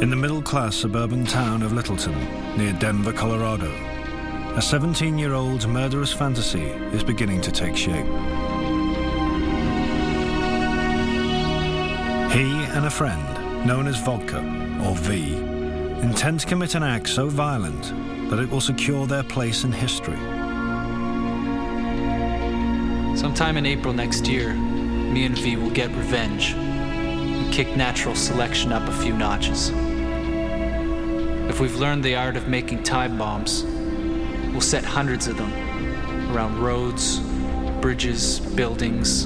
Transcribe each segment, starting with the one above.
In the middle-class suburban town of Littleton, near Denver, Colorado, a 17-year-old's murderous fantasy is beginning to take shape. He and a friend, known as Vodka, or V, intend to commit an act so violent that it will secure their place in history. Sometime in April next year, me and V will get revenge and kick natural selection up a few notches. If we've learned the art of making time bombs, we'll set hundreds of them around roads, bridges, buildings,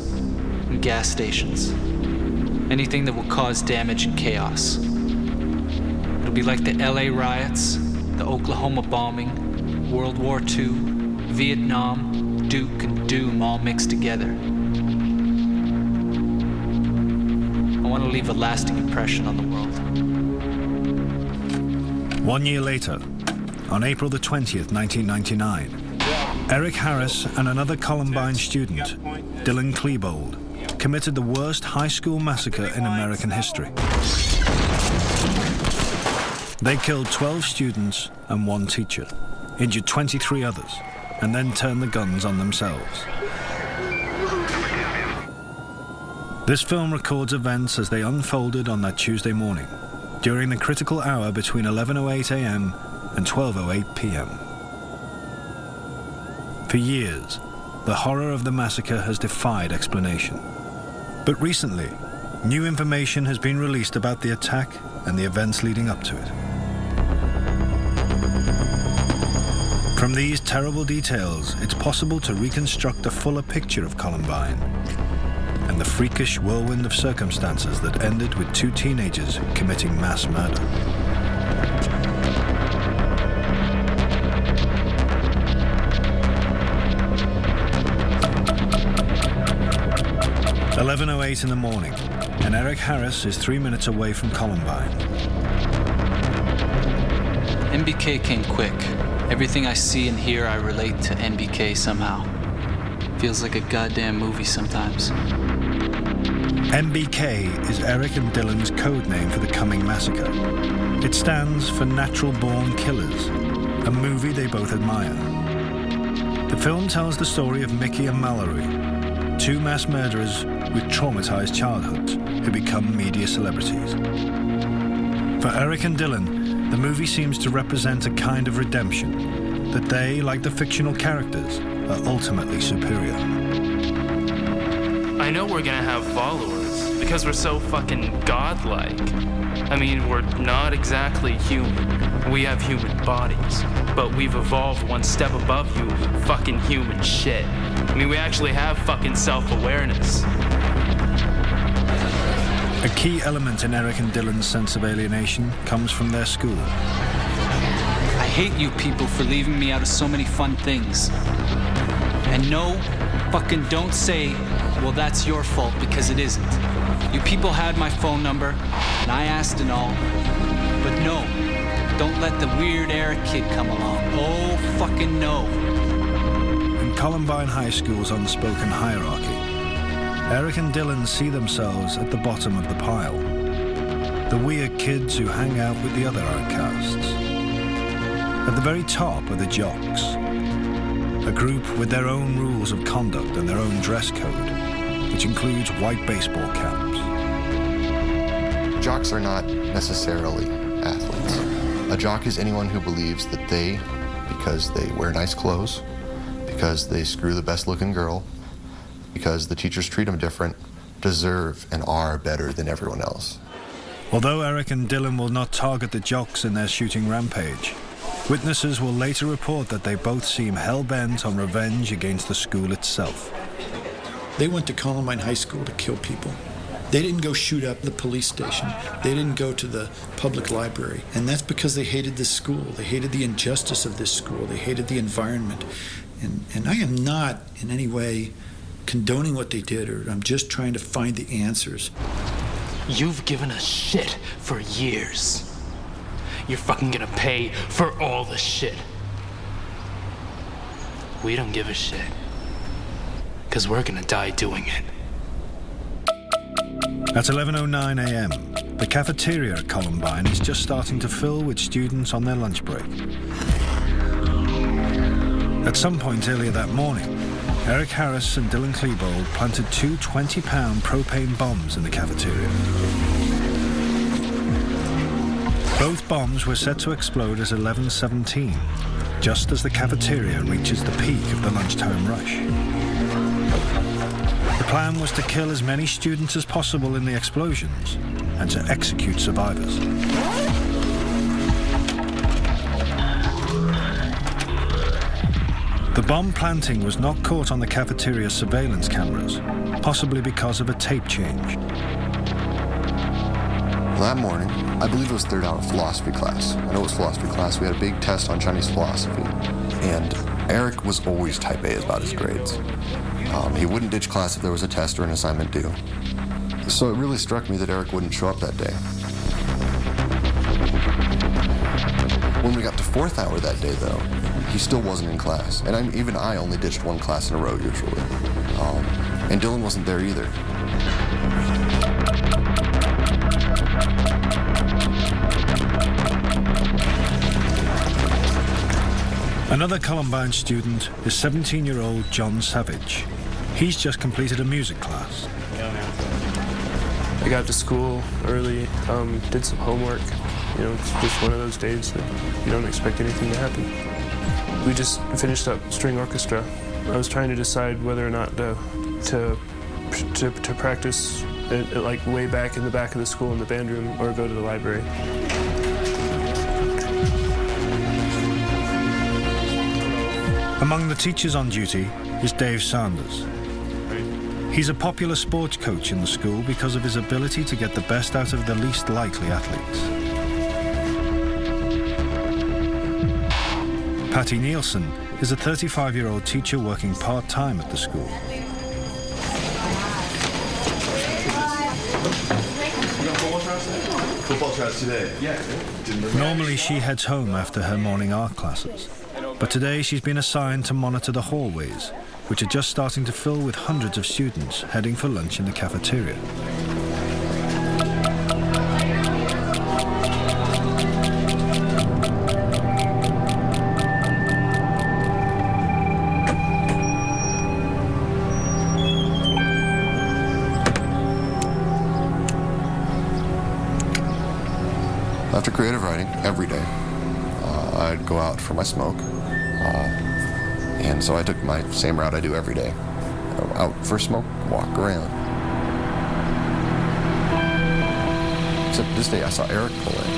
and gas stations. Anything that will cause damage and chaos. It'll be like the LA riots, the Oklahoma bombing, World War II, Vietnam, Duke, and Doom all mixed together. I want to leave a lasting impression on the world. 1 year later, on April the 20th, 1999, Eric Harris and another Columbine student, Dylan Klebold, committed the worst high school massacre in American history. They killed 12 students and 1 teacher, injured 23 others, and then turned the guns on themselves. This film records events as they unfolded on that Tuesday morning, during the critical hour between 11:08 a.m. and 12:08 p.m. For years, the horror of the massacre has defied explanation. But recently, new information has been released about the attack and the events leading up to it. From these terrible details, it's possible to reconstruct a fuller picture of Columbine and the freakish whirlwind of circumstances that ended with 2 teenagers committing mass murder. "11:08 in the morning, and Eric Harris is 3 minutes away from Columbine. MBK came quick. Everything I see and hear, I relate to MBK somehow. Feels like a goddamn movie sometimes. MBK is Eric and Dylan's code name for the coming massacre. It stands for Natural Born Killers, a movie they both admire. The film tells the story of Mickey and Mallory, 2 mass murderers with traumatized childhoods who become media celebrities. For Eric and Dylan, the movie seems to represent a kind of redemption, that they, like the fictional characters, are ultimately superior. I know we're gonna have followers because we're so fucking godlike. I mean, we're not exactly human. We have human bodies, but we've evolved one step above you fucking human shit. I mean, we actually have fucking self-awareness. A key element in Eric and Dylan's sense of alienation comes from their school. I hate you people for leaving me out of so many fun things. And no, fucking don't say, well, that's your fault, because it isn't. You people had my phone number, and I asked and all. But no, don't let the weird Eric kid come along. Oh, fucking no. In Columbine High School's unspoken hierarchy, Eric and Dylan see themselves at the bottom of the pile. The weird kids who hang out with the other outcasts. At the very top are the jocks, a group with their own rules of conduct and their own dress code, which includes white baseball caps. Jocks are not necessarily athletes. A jock is anyone who believes that they, because they wear nice clothes, because they screw the best-looking girl, because the teachers treat them different, deserve and are better than everyone else. Although Eric and Dylan will not target the jocks in their shooting rampage, witnesses will later report that they both seem hell-bent on revenge against the school itself. They went to Columbine High School to kill people. They didn't go shoot up the police station. They didn't go to the public library. And that's because they hated this school. They hated the injustice of this school. They hated the environment. And I am not in any way condoning what they did, or I'm just trying to find the answers. You've given us shit for years. You're fucking gonna pay for all the shit. We don't give a shit. 'Cause we're gonna die doing it. At 11:09 a.m., The cafeteria at Columbine is just starting to fill with students on their lunch break. At some point earlier that morning, Eric Harris and Dylan Klebold planted two 20-pound propane bombs in the cafeteria. Both bombs were set to explode at 11:17, just as the cafeteria reaches the peak of the lunchtime rush. The plan was to kill as many students as possible in the explosions and to execute survivors. The bomb planting was not caught on the cafeteria surveillance cameras, possibly because of a tape change. That morning, I believe it was third hour philosophy class. I know it was philosophy class. We had a big test on Chinese philosophy. And Eric was always type A about his grades. He wouldn't ditch class if there was a test or an assignment due. So it really struck me that Eric wouldn't show up that day. When we got to fourth hour that day, though, he still wasn't in class. And even I only ditched one class in a row, usually. And Dylan wasn't there either. Another Columbine student is 17-year-old John Savage. He's just completed a music class. I got to school early, did some homework. You know, it's just one of those days that you don't expect anything to happen. We just finished up string orchestra. I was trying to decide whether or not to practice like way back in the back of the school in the band room or go to the library. Among the teachers on duty is Dave Sanders. He's a popular sports coach in the school because of his ability to get the best out of the least likely athletes. Patty Nielsen is a 35-year-old teacher working part-time at the school. Football class today? Yeah. Normally she heads home after her morning art classes, but today she's been assigned to monitor the hallways, which are just starting to fill with hundreds of students heading for lunch in the cafeteria. After creative writing, every day, I'd go out for my smoke. And so I took my same route I do every day. Out for a smoke, walk around. Except this day I saw Eric pull in.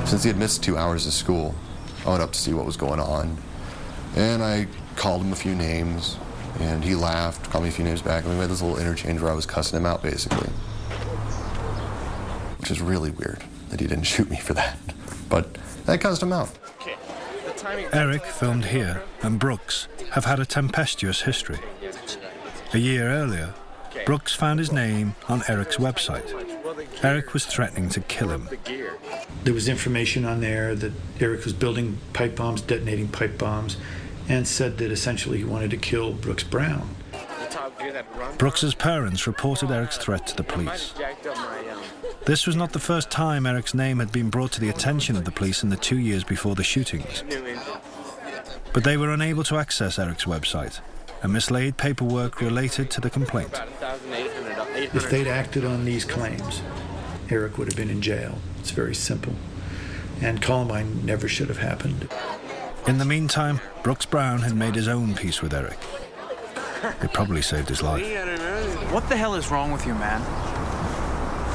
Since he had missed 2 hours of school, I went up to see what was going on. And I called him a few names, and he laughed, called me a few names back, and we had this little interchange where I was cussing him out, basically. Which is really weird that he didn't shoot me for that. But I cussed him out. Eric filmed here, and Brooks have had a tempestuous history. A year earlier, Brooks found his name on Eric's website. Eric was threatening to kill him. There was information on there that Eric was building pipe bombs, detonating pipe bombs, and said that essentially he wanted to kill Brooks Brown. Brooks's parents reported Eric's threat to the police. This was not the first time Eric's name had been brought to the attention of the police in the 2 years before the shootings. But they were unable to access Eric's website and mislaid paperwork related to the complaint. If they'd acted on these claims, Eric would have been in jail. It's very simple. And Columbine never should have happened. In the meantime, Brooks Brown had made his own peace with Eric. It probably saved his life. What the hell is wrong with you, man?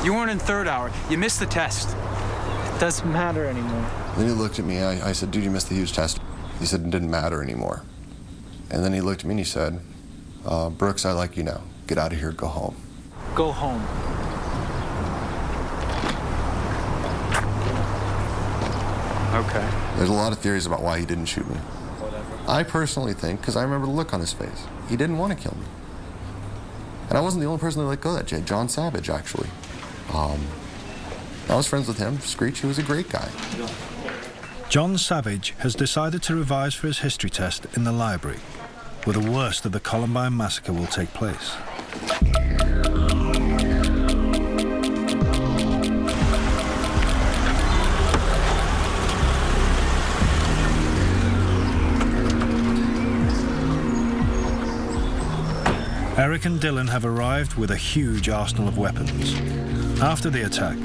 You weren't in third hour. You missed the test. It doesn't matter anymore. Then he looked at me. I said, dude, you missed the huge test. He said it didn't matter anymore. And then he looked at me and he said, Brooks, I like you now. Get out of here, go home. Go home. Okay. There's a lot of theories about why he didn't shoot me. Whatever. I personally think, because I remember the look on his face, he didn't want to kill me. And I wasn't the only person that let go of that. John Savage, actually. I was friends with him. Screech, he was a great guy. John Savage has decided to revise for his history test in the library, where the worst of the Columbine massacre will take place. Eric and Dylan have arrived with a huge arsenal of weapons. After the attack,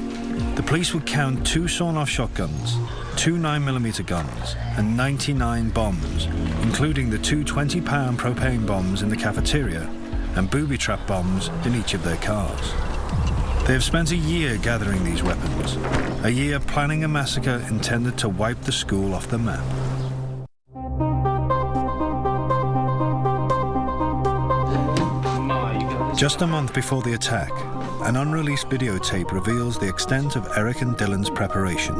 the police would count 2 sawn-off shotguns, 2 9mm guns, and 99 bombs, including the 2 20-pound propane bombs in the cafeteria and booby trap bombs in each of their cars. They have spent a year gathering these weapons, a year planning a massacre intended to wipe the school off the map. Just a month before the attack, an unreleased videotape reveals the extent of Eric and Dylan's preparation.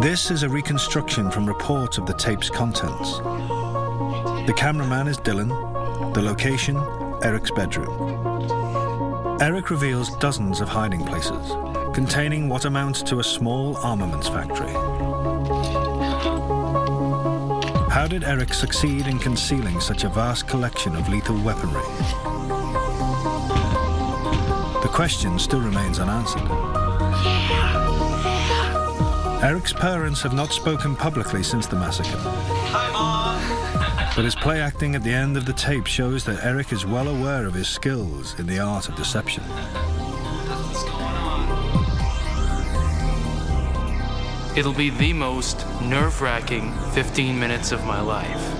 This is a reconstruction from reports of the tape's contents. The cameraman is Dylan, the location, Eric's bedroom. Eric reveals dozens of hiding places, containing what amounts to a small armaments factory. How did Eric succeed in concealing such a vast collection of lethal weaponry? The question still remains unanswered. Eric's parents have not spoken publicly since the massacre. Hi, Mom. But his play acting at the end of the tape shows that Eric is well aware of his skills in the art of deception. What's going on? It'll be the most nerve-wracking 15 minutes of my life.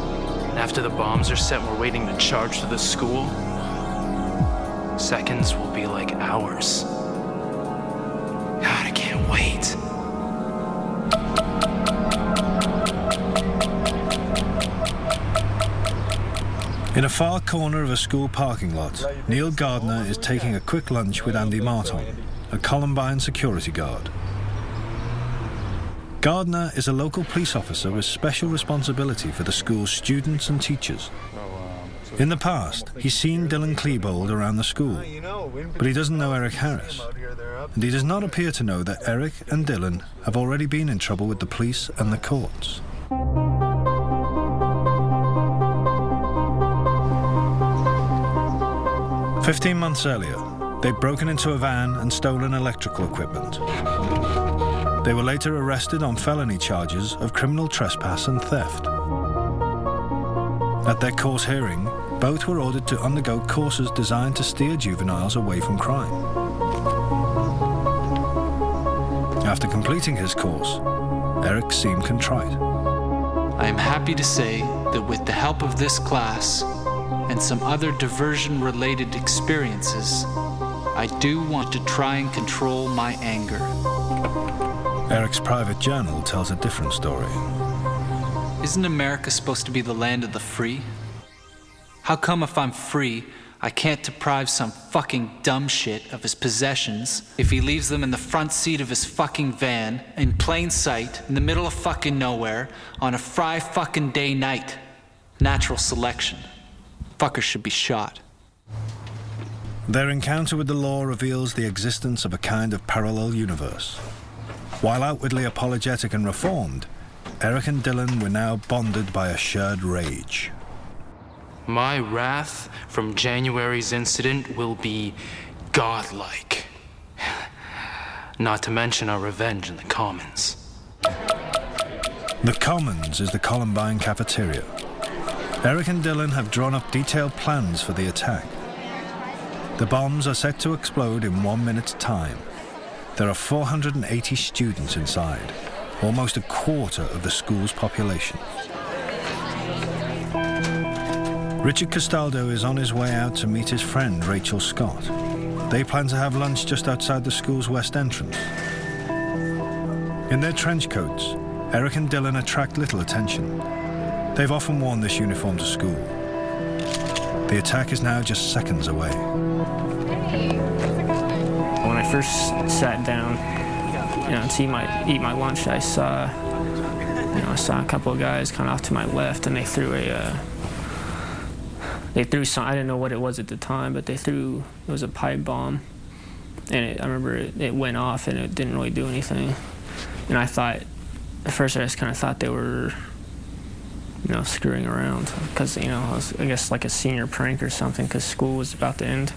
And after the bombs are set and we're waiting to charge to the school, seconds will be like hours. God, I can't wait. In a far corner of a school parking lot, Neil Gardner is taking a quick lunch with Andy Marton, a Columbine security guard. Gardner is a local police officer with special responsibility for the school's students and teachers. In the past, he's seen Dylan Klebold around the school, but he doesn't know Eric Harris. And he does not appear to know that Eric and Dylan have already been in trouble with the police and the courts. "15 months earlier, they'd broken into a van and stolen electrical equipment. They were later arrested on felony charges of criminal trespass and theft. At their court hearing, both were ordered to undergo courses designed to steer juveniles away from crime. After completing his course, Eric seemed contrite. I am happy to say that with the help of this class and some other diversion-related experiences, I do want to try and control my anger." Eric's private journal tells a different story. Isn't America supposed to be the land of the free? How come if I'm free, I can't deprive some fucking dumb shit of his possessions if he leaves them in the front seat of his fucking van, in plain sight, in the middle of fucking nowhere, on a fucking day night? Natural selection. Fuckers should be shot. Their encounter with the law reveals the existence of a kind of parallel universe. While outwardly apologetic and reformed, Eric and Dylan were now bonded by a shared rage. My wrath from January's incident will be godlike. Not to mention our revenge in the Commons. The Commons is the Columbine cafeteria. Eric and Dylan have drawn up detailed plans for the attack. The bombs are set to explode in 1 minute's time. There are 480 students inside, almost a quarter of the school's population. Richard Castaldo is on his way out to meet his friend Rachel Scott. They plan to have lunch just outside the school's west entrance. In their trench coats, Eric and Dylan attract little attention. They've often worn this uniform to school. The attack is now just seconds away. When I first sat down, to eat my lunch, I saw a couple of guys kind of off to my left, and they threw some, I didn't know what it was at the time, but it was a pipe bomb. And I remember it went off and it didn't really do anything. And I thought, at first I just kind of thought they were, screwing around. Because, it was, I guess, like a senior prank or something, because school was about to end.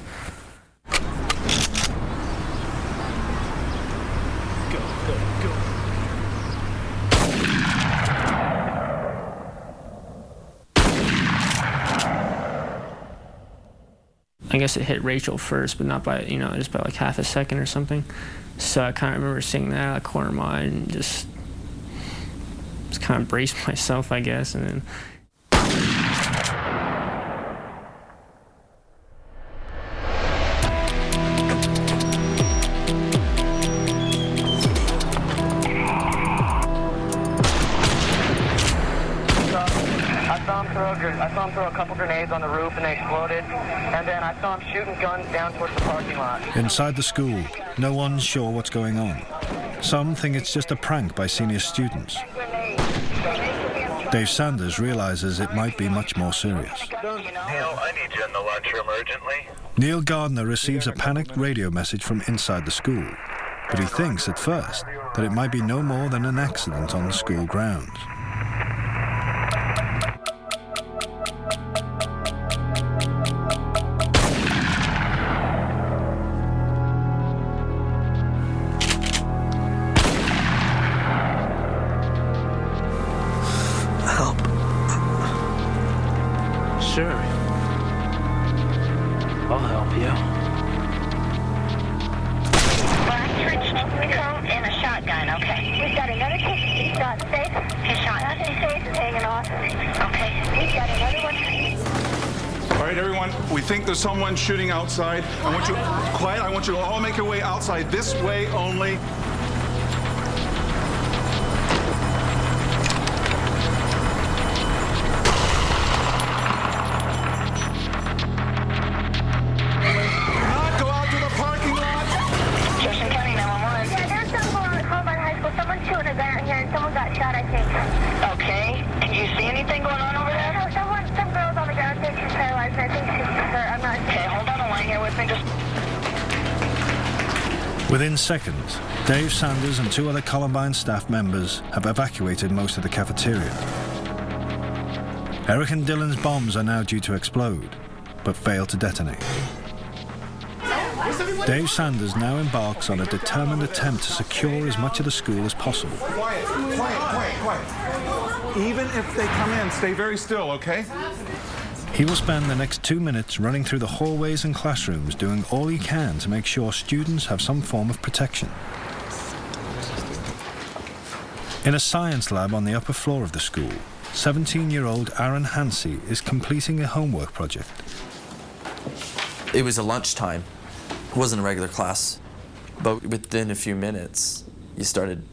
I guess it hit Rachel first, but not by, just by like half a second or something. So I kind of remember seeing that out of the corner of my eye and just kind of braced myself, I guess, and then. I saw him throw a couple grenades on the roof and they exploded, and then I saw him shooting guns down towards the parking lot. Inside the school, no one's sure what's going on. Some think it's just a prank by senior students. Dave Sanders realizes it might be much more serious. Neil, I need you in the lunchroom urgently. Neil Gardner receives a panicked radio message from inside the school, but he thinks at first that it might be no more than an accident on the school grounds. Sure. I'll help you. Black trench coat and a shotgun, okay. We've got another kid, he's got safe. His shotgun safe is hanging off. Okay, we've got another one. All right, everyone, we think there's someone shooting outside. I want you quiet. I want you to all make your way outside this way only. Within seconds, Dave Sanders and 2 other Columbine staff members have evacuated most of the cafeteria. Eric and Dylan's bombs are now due to explode, but fail to detonate. Dave Sanders now embarks on a determined attempt to secure as much of the school as possible. Quiet, quiet, quiet, quiet. Even if they come in, stay very still, okay? He will spend the next 2 minutes running through the hallways and classrooms, doing all he can to make sure students have some form of protection. In a science lab on the upper floor of the school, 17-year-old Aaron Hansey is completing a homework project. It was a lunchtime. It wasn't a regular class, but within a few minutes, you started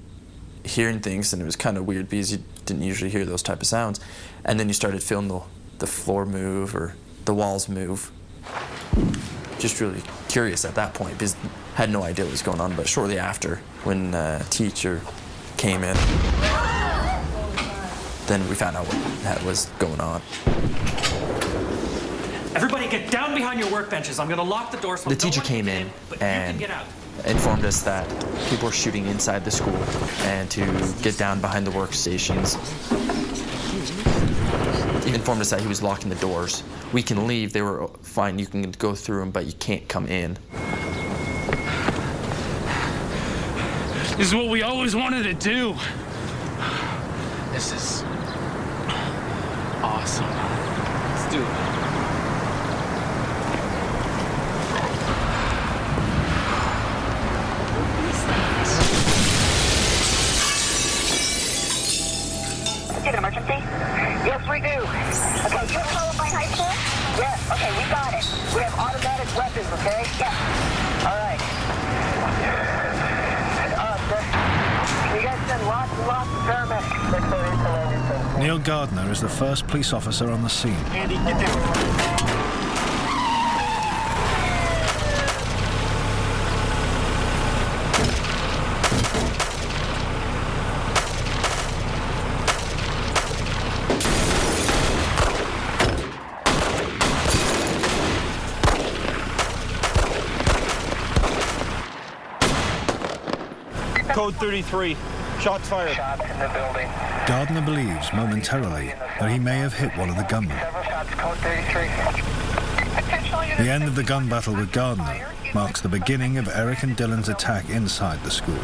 hearing things, and it was kind of weird because you didn't usually hear those type of sounds. And then you started feeling the floor move or the walls move. Just really curious at that point because I had no idea what was going on. But shortly after, when a teacher came in, then we found out what was going on. Everybody get down behind your workbenches. I'm going to lock the door so the teacher came in and informed us that people were shooting inside the school and to get down behind the workstations. He informed us that he was locking the doors. We can leave. They were fine. You can go through them, but you can't come in. This is what we always wanted to do. This is awesome. Let's do it. An emergency? Yes, we do. Okay, you have Columbine High School? Yes. Okay, we got it. We have automatic weapons, okay? Yeah. All right. You guys send lots and lots of paramedics. Neil Gardner is the first police officer on the scene. Andy, get there. code 33. Shots fired. Shots in the building. Gardner believes momentarily that he may have hit one of the gunmen. Several shots, code 33. The end of the gun battle with Gardner marks the beginning of Eric and Dylan's attack inside the school.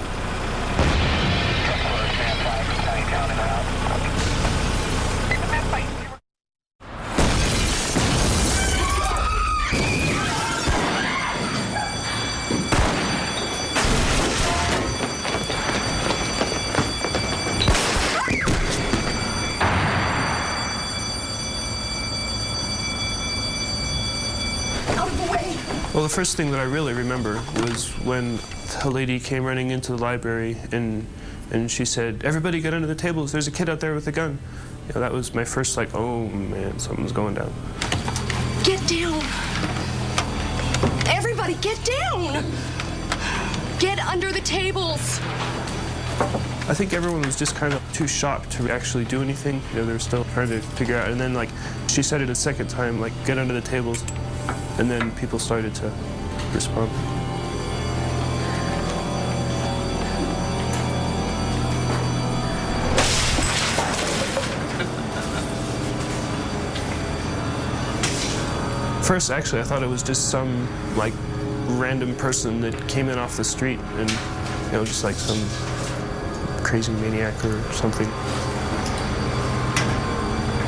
Well, the first thing that I really remember was when a lady came running into the library and she said, "Everybody get under the tables, there's a kid out there with a gun." You know, that was my first, like, oh man, something's going down. Get down! Everybody get down! Get under the tables! I think everyone was just kind of too shocked to actually do anything. You know, they were still trying to figure out, and then, like, she said it a second time, like, get under the tables. And then people started to respond. First, actually, I thought it was just some, like, random person that came in off the street and, you know, just like some crazy maniac or something.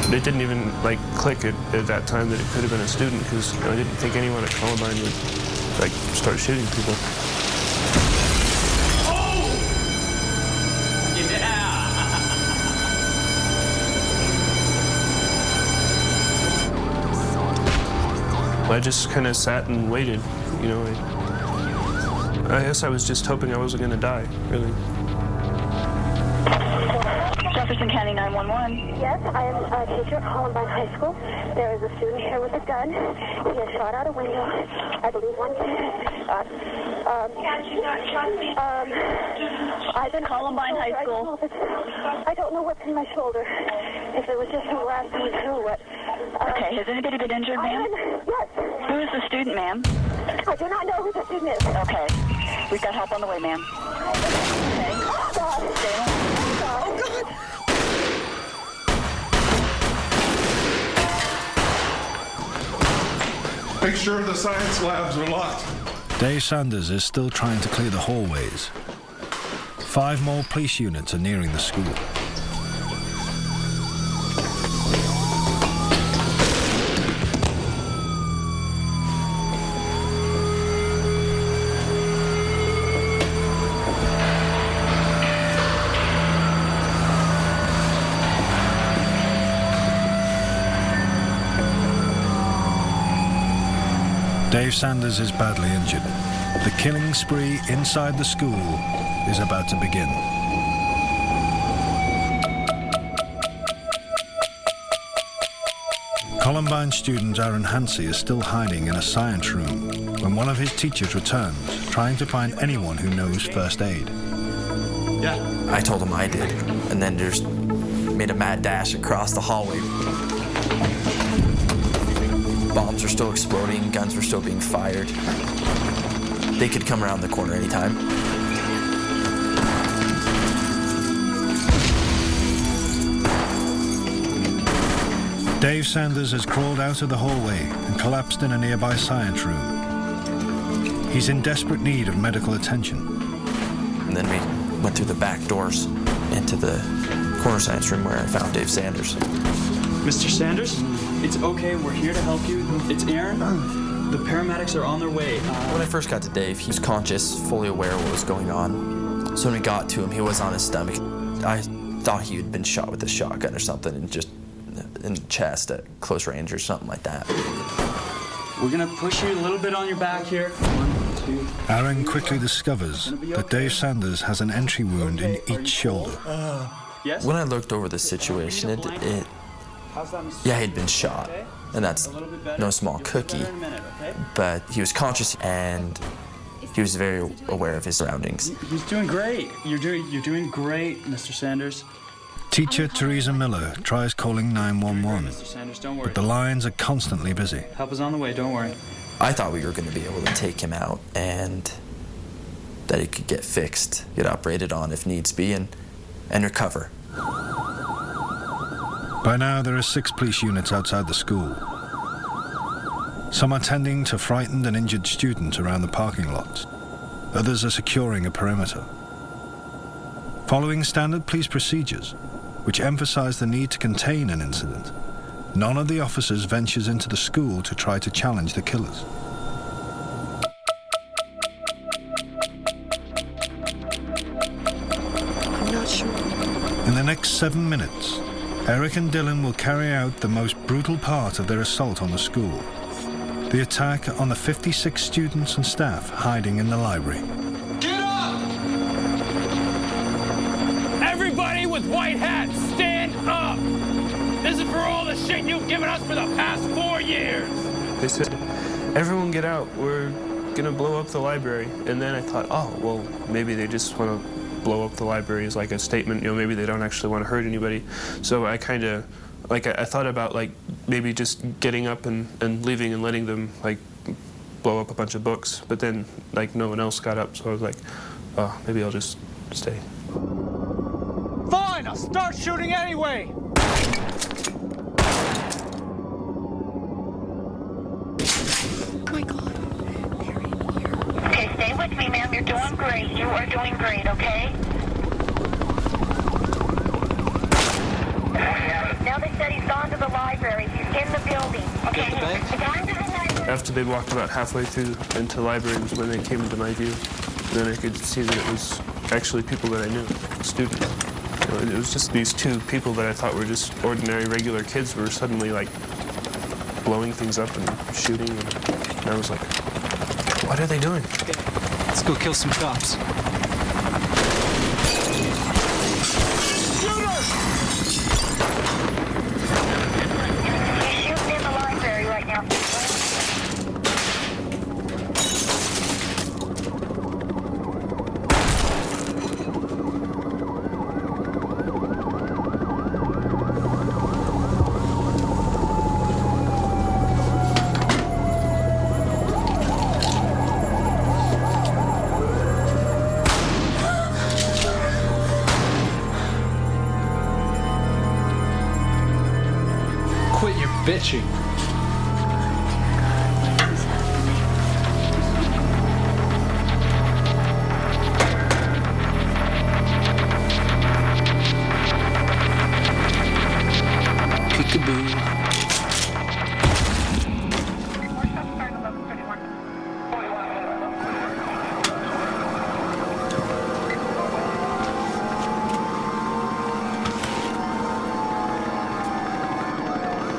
It didn't even, like, click at that time that it could have been a student, because, you know, I didn't think anyone at Columbine would, like, start shooting people. Oh! Yeah! I just kind of sat and waited, you know. I guess I was just hoping I wasn't going to die, really. Jefferson County 911. Yes, I am a teacher at Columbine High School. There is a student here with a gun. He has shot out a window. I believe one shot. I've been Columbine High School. I don't know what's in my shoulder. If it was just a last one or what. Okay, has anybody been injured, ma'am? Yes. Who is the student, ma'am? I do not know who the student is. Okay. We've got help on the way, ma'am. Okay. Oh, God. Stay on. Oh, God. Make sure the science labs are locked. Dave Sanders is still trying to clear the hallways. 5 more police units are nearing the school. Dave Sanders is badly injured. The killing spree inside the school is about to begin. Columbine student Aaron Hansey is still hiding in a science room when one of his teachers returns, trying to find anyone who knows first aid. Yeah. I told him I did, and then just made a mad dash across the hallway. Bombs were still exploding, guns were still being fired. They could come around the corner anytime. Dave Sanders has crawled out of the hallway and collapsed in a nearby science room. He's in desperate need of medical attention. And then we went through the back doors into the corner science room where I found Dave Sanders. Mr. Sanders, it's okay. We're here to help you. It's Aaron. The paramedics are on their way. When I first got to Dave, he was conscious, fully aware of what was going on. So when we got to him, he was on his stomach. I thought he had been shot with a shotgun or something, and just in the chest at close range or something like that. We're gonna push you a little bit on your back here. 1, 2. Aaron quickly discovers that Dave Sanders has an entry wound in each shoulder. Yes? When I looked over the situation, yeah, he'd been shot, and that's no small cookie, but he was conscious and he was very aware of his surroundings. He's doing great. You're doing great, Mr. Sanders. Teacher Teresa Miller tries calling 911, but the lines are constantly busy. Help is on the way, don't worry. I thought we were going to be able to take him out, and that he could get fixed, get operated on if needs be, and recover. By now, there are 6 police units outside the school. Some are tending to frightened and injured students around the parking lots. Others are securing a perimeter. Following standard police procedures, which emphasize the need to contain an incident, none of the officers ventures into the school to try to challenge the killers. I'm not sure. In the next 7 minutes, Eric and Dylan will carry out the most brutal part of their assault on the school: the attack on the 56 students and staff hiding in the library. Get up! Everybody with white hats, stand up! This is for all the shit you've given us for the past 4 years! They said, everyone get out, we're gonna blow up the library. And then I thought, oh, well, maybe they just want to blow up the library as like a statement, you know, maybe they don't actually want to hurt anybody. So I kind of, like, I thought about, like, maybe just getting up and leaving and letting them, like, blow up a bunch of books. But then, like, no one else got up, so I was like, oh, maybe I'll just stay. Fine, I'll start shooting anyway! My God. Okay, stay with me, ma'am. You're doing great. You are doing great, okay? Now they said he's gone to the library. He's in the building. Okay? After they walked about halfway through into the library was when they came into my view. Then I could see that it was actually people that I knew, students. You know, it was just these 2 people that I thought were just ordinary, regular kids who were suddenly, like, blowing things up and shooting. And I was like, what are they doing? Let's go kill some cops. Quit your bitching. Peekaboo.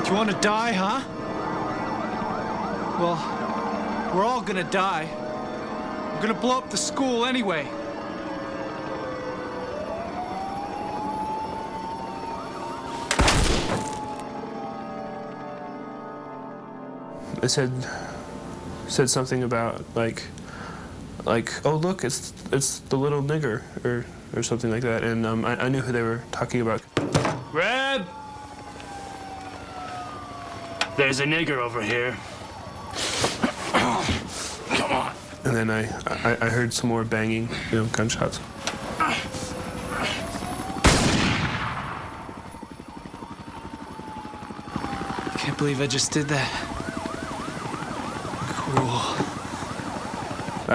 You want to die, huh? Well, we're all gonna die. We're gonna blow up the school anyway. They said something about like, oh look, it's the little nigger or something like that, and I knew who they were talking about. Reb! There's a nigger over here. Come on. And then I heard some more banging, you know, gunshots. I can't believe I just did that. Cool.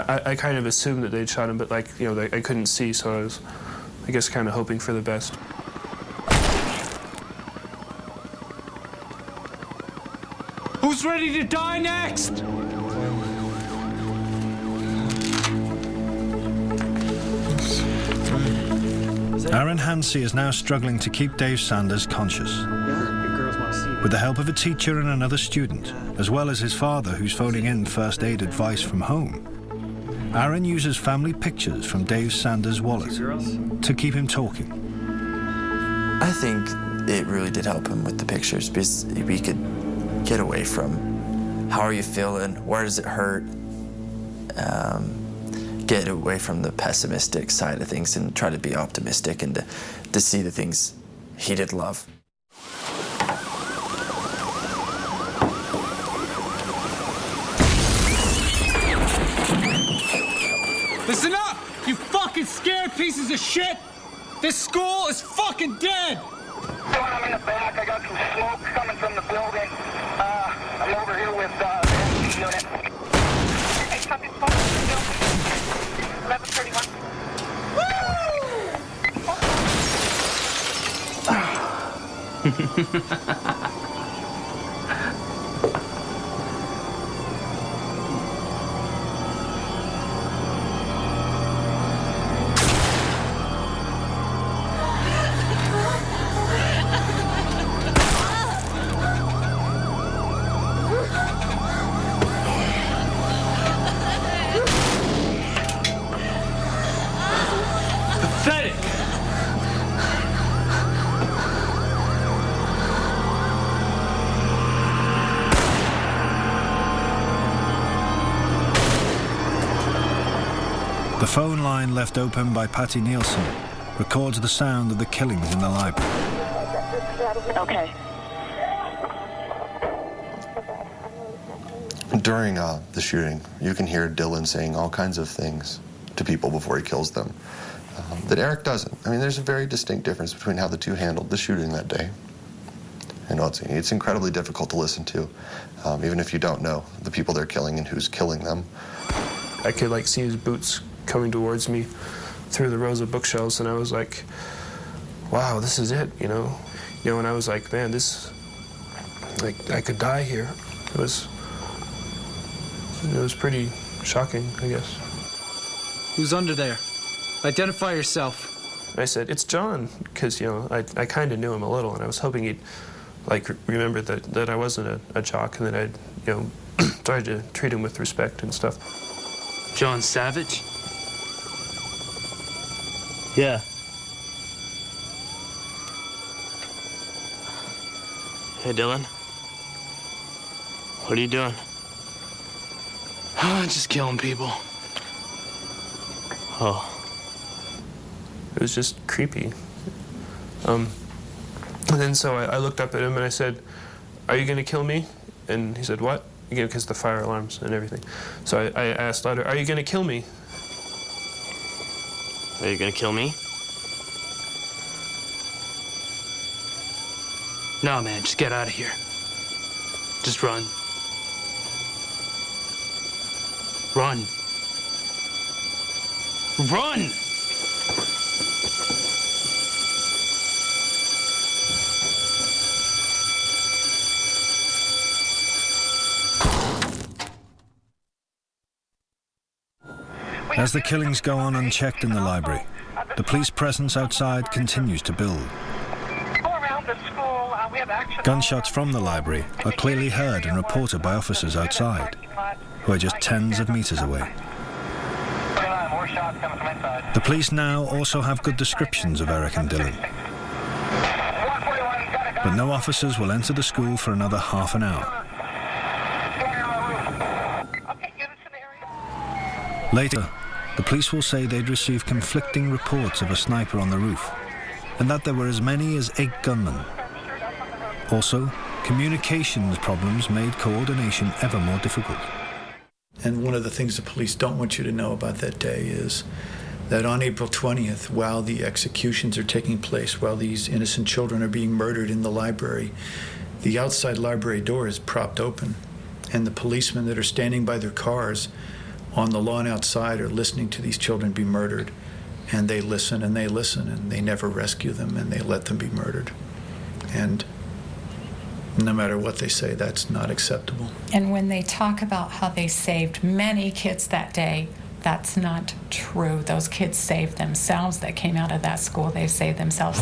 I kind of assumed that they'd shot him, but, like, you know, I couldn't see, so I was, I guess, kind of hoping for the best. Who's ready to die next? Aaron Hansey is now struggling to keep Dave Sanders conscious. With the help of a teacher and another student, as well as his father who's phoning in first aid advice from home, Aaron uses family pictures from Dave Sanders' wallet to keep him talking. I think it really did help him with the pictures because we could get away from how are you feeling, where does it hurt, get away from the pessimistic side of things and try to be optimistic and to see the things he did love. Listen up! scared pieces of shit? This school is fucking dead! I'm in the back. I got some smoke coming from the building. I'm over here with the SC unit. Hey, copy smoke from the building. 1131. Pathetic! The phone line left open by Patty Nielsen records the sound of the killings in the library. Okay. During the shooting, you can hear Dylan saying all kinds of things to people before he kills them that Eric doesn't. I mean, there's a very distinct difference between how the two handled the shooting that day. You know, it's incredibly difficult to listen to, even if you don't know the people they're killing and who's killing them. I could like see his boots coming towards me through the rows of bookshelves, and I was like, wow, this is it, you know? And I was like, man, this, like, I could die here. It was pretty shocking, I guess. Who's under there? Identify yourself. I said, it's John, because, I kind of knew him a little, and I was hoping he'd, like, remember that I wasn't a jock, and that I'd, tried to treat him with respect and stuff. John Savage? Yeah. Hey, Dylan. What are you doing? Just killing people. Oh. It was just creepy. And then so I looked up at him and I said, are you going to kill me? And he said, what? Again, because the fire alarms and everything. So I asked louder, are you going to kill me? Are you gonna kill me? No, man, just get out of here. Just run. Run. Run! As the killings go on unchecked in the library, the police presence outside continues to build. Gunshots from the library are clearly heard and reported by officers outside, who are just tens of meters away. The police now also have good descriptions of Eric and Dylan. But no officers will enter the school for another half an hour. Later, the police will say they'd received conflicting reports of a sniper on the roof, and that there were as many as 8 gunmen. Also, communications problems made coordination ever more difficult. And one of the things the police don't want you to know about that day is that on April 20th, while the executions are taking place, while these innocent children are being murdered in the library, the outside library door is propped open, and the policemen that are standing by their cars on the lawn outside are listening to these children be murdered, and they listen and they listen, and they never rescue them, and they let them be murdered. And no matter what they say, that's not acceptable. And when they talk about how they saved many kids that day, that's not true. Those kids saved themselves that came out of that school. They saved themselves.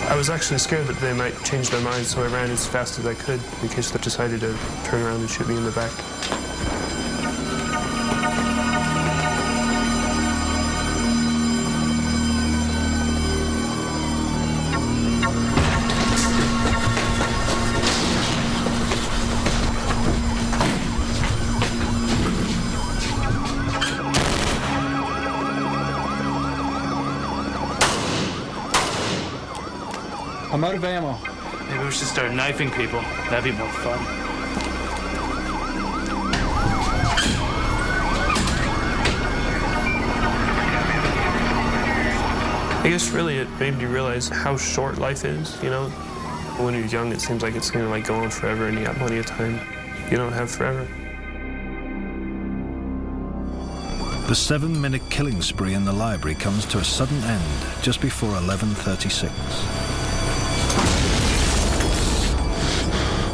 I was actually scared that they might change their minds, so I ran as fast as I could in case they decided to turn around and shoot me in the back. I'm out of ammo. Maybe we should start knifing people. That'd be more fun. I guess really it made me realize how short life is, you know? When you're young, it seems like it's gonna like go on forever and you got plenty of time. You don't have forever. The 7-minute killing spree in the library comes to a sudden end just before 11:36.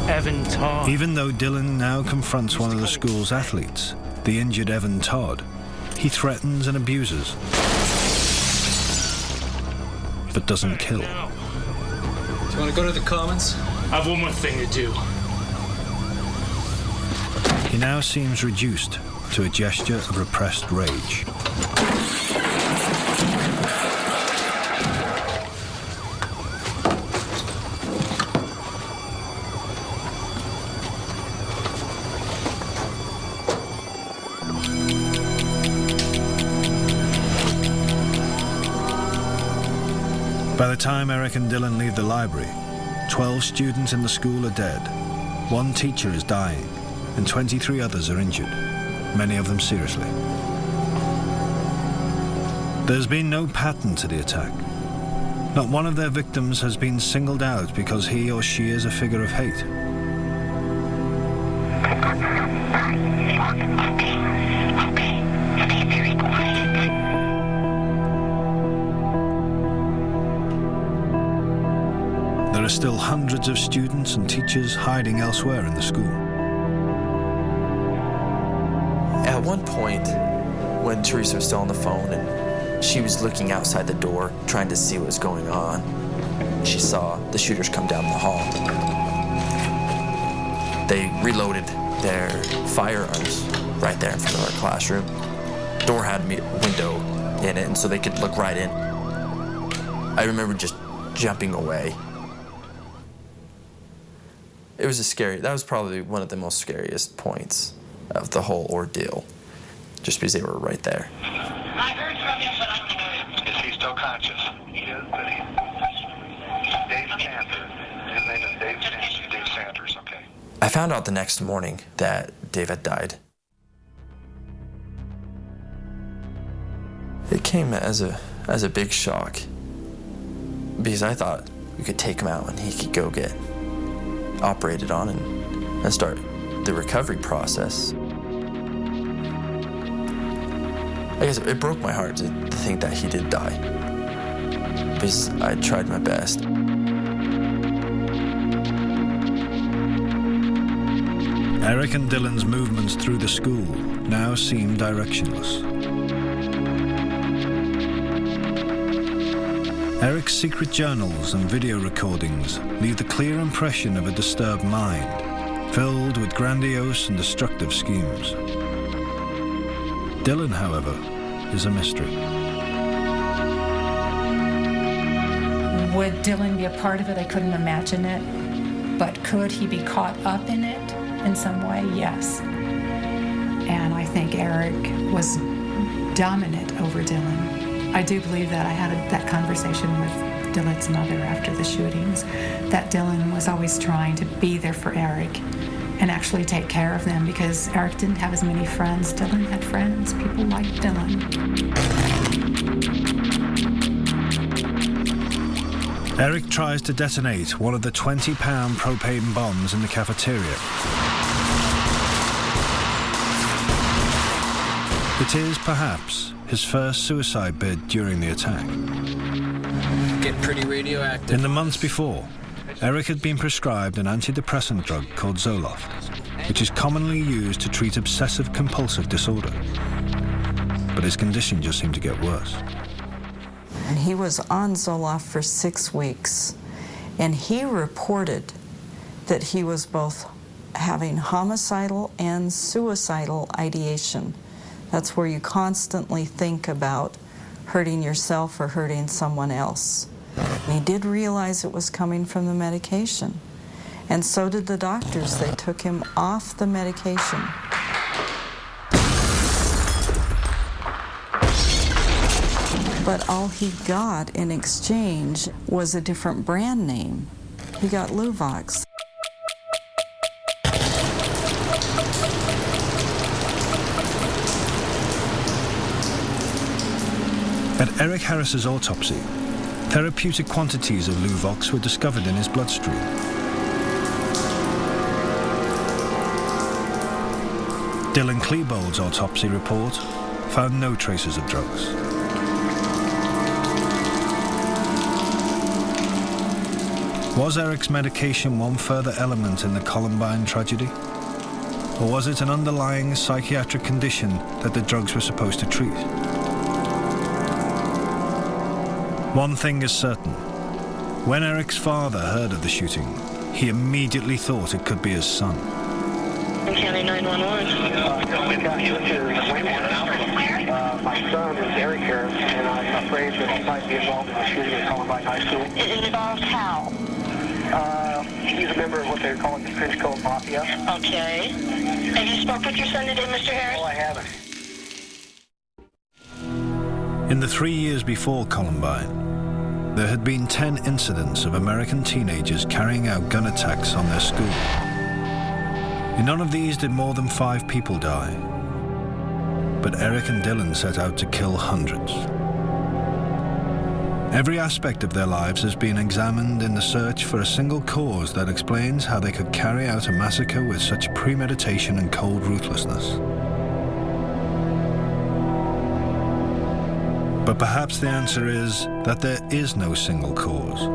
Evan Todd. Even though Dylan now confronts one of the school's athletes, the injured Evan Todd, he threatens and abuses, but doesn't kill. Do you want to go to the Commons? I have one more thing to do. He now seems reduced to a gesture of repressed rage. By the time Eric and Dylan leave the library, 12 students in the school are dead, 1 teacher is dying, and 23 others are injured, many of them seriously. There's been no pattern to the attack. Not one of their victims has been singled out because he or she is a figure of hate. There are still hundreds of students and teachers hiding elsewhere in the school. At one point, when Teresa was still on the phone and she was looking outside the door, trying to see what was going on, she saw the shooters come down the hall. They reloaded their firearms right there in front of our classroom. Door had a window in it, and so they could look right in. I remember just jumping away. It was that was probably one of the most scariest points of the whole ordeal, just because they were right there. I heard from him, but I'm not. Is he still conscious? He is, but he's Dave Sanders. His name is Dave Sanders, okay. I found out the next morning that Dave had died. It came as a big shock, because I thought we could take him out and he could go get operated on and start the recovery process. I guess it broke my heart to think that he did die, because I tried my best. Eric and Dylan's movements through the school now seem directionless. Eric's secret journals and video recordings leave the clear impression of a disturbed mind, filled with grandiose and destructive schemes. Dylan, however, is a mystery. Would Dylan be a part of it? I couldn't imagine it. But could he be caught up in it in some way? Yes. And I think Eric was dominant over Dylan. I do believe that I had that conversation with Dylan's mother after the shootings, that Dylan was always trying to be there for Eric and actually take care of them, because Eric didn't have as many friends. Dylan had friends. People liked Dylan. Eric tries to detonate one of the 20-pound propane bombs in the cafeteria. It is, perhaps, his first suicide bid during the attack. Get pretty radioactive. In the months before, Eric had been prescribed an antidepressant drug called Zoloft, which is commonly used to treat obsessive-compulsive disorder. But his condition just seemed to get worse. And he was on Zoloft for 6 weeks, and he reported that he was both having homicidal and suicidal ideation. That's where you constantly think about hurting yourself or hurting someone else. And he did realize it was coming from the medication. And so did the doctors. They took him off the medication. But all he got in exchange was a different brand name. He got Luvox. At Eric Harris's autopsy, Therapeutic quantities of Luvox were discovered in his bloodstream. Dylan Klebold's autopsy report found no traces of drugs. Was Eric's medication one further element in the Columbine tragedy? Or was it an underlying psychiatric condition that the drugs were supposed to treat? One thing is certain. When Eric's father heard of the shooting, he immediately thought it could be his son. County 911. My son is Eric here, and I'm afraid that he might be involved in the shooting at Columbine High School. It involves how? He's a member of what they're calling the Trench Coat Mafia. Okay. Have you spoke with your son today, Mr. Harris? Oh, I haven't. In the 3 years before Columbine, there had been 10 incidents of American teenagers carrying out gun attacks on their school. In none of these did more than 5 people die. But Eric and Dylan set out to kill hundreds. Every aspect of their lives has been examined in the search for a single cause that explains how they could carry out a massacre with such premeditation and cold ruthlessness. But perhaps the answer is that there is no single cause.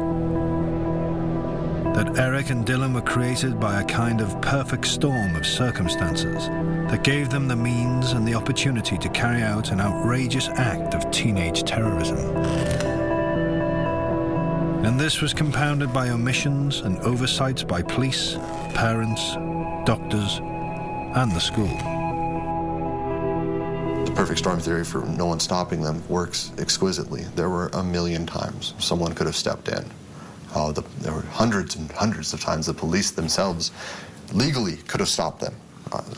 That Eric and Dylan were created by a kind of perfect storm of circumstances that gave them the means and the opportunity to carry out an outrageous act of teenage terrorism. And this was compounded by omissions and oversights by police, parents, doctors, and the school. The perfect storm theory for no one stopping them works exquisitely. There were a million times someone could have stepped in. There were hundreds and hundreds of times the police themselves legally could have stopped them,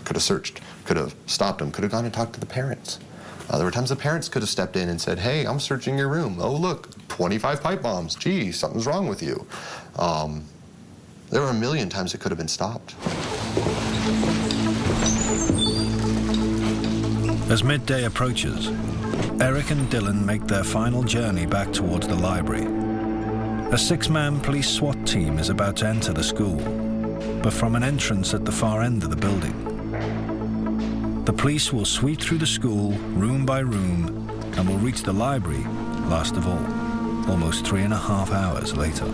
could have searched, could have stopped them, could have gone and talked to the parents. There were times the parents could have stepped in and said, hey, I'm searching your room. Oh, look, 25 pipe bombs. Gee, something's wrong with you. There were a million times it could have been stopped. As midday approaches, Eric and Dylan make their final journey back towards the library. A 6-man police SWAT team is about to enter the school, but from an entrance at the far end of the building. The police will sweep through the school, room by room, and will reach the library, last of all, almost 3.5 hours later.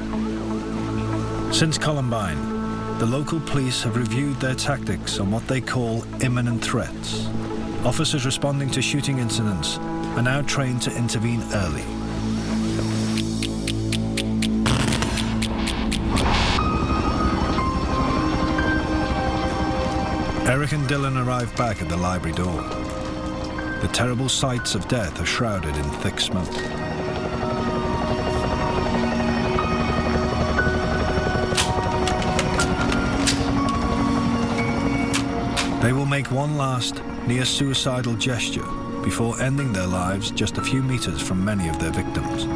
Since Columbine, the local police have reviewed their tactics on what they call imminent threats. Officers responding to shooting incidents are now trained to intervene early. Eric and Dylan arrive back at the library door. The terrible sights of death are shrouded in thick smoke. They will make one last, near-suicidal gesture before ending their lives just a few meters from many of their victims.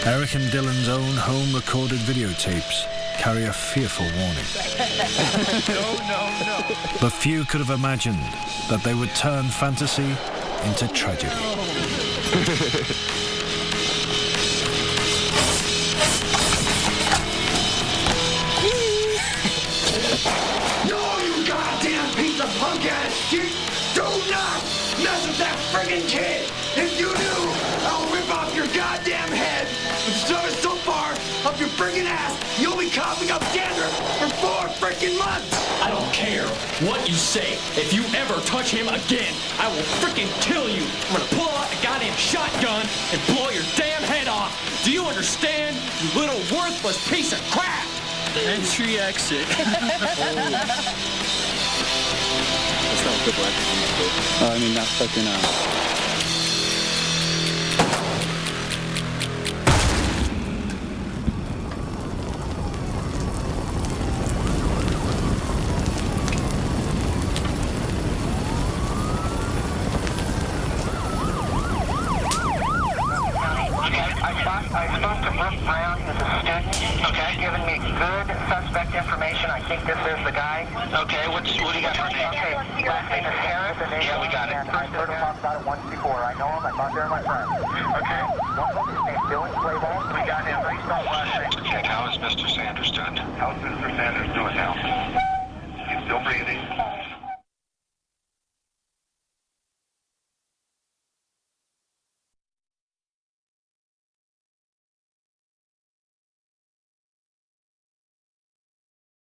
Eric and Dylan's own home-recorded videotapes carry a fearful warning. No. But few could have imagined that they would turn fantasy into tragedy. No, you goddamn piece of punk-ass shit! Do not mess with that friggin' kid! If you do, I'll rip off your goddamn head and shove it so far up your friggin' ass, you'll be coughing up dandruff for 4 frickin' months! I don't care what you say. If you ever touch him again, I will frickin' kill you. I'm gonna pull out a goddamn shotgun and blow your damn head off. Do you understand, you little worthless piece of crap? Entry exit. That's not good luck. I mean, not fucking I spoke to Brooke Brown, who's a student. Okay. He's given me good suspect information. I think this is the guy. Okay, what do you got for name? Okay, last name is Harris. Yeah, we got it. I've heard him talk about it once before. I know him. I thought they were my friends. Okay. One of them, his name's Dylan Clayball. We got him. Please don't last name. Okay, how is Mr. Sanders doing? How's Mr. Sanders doing now?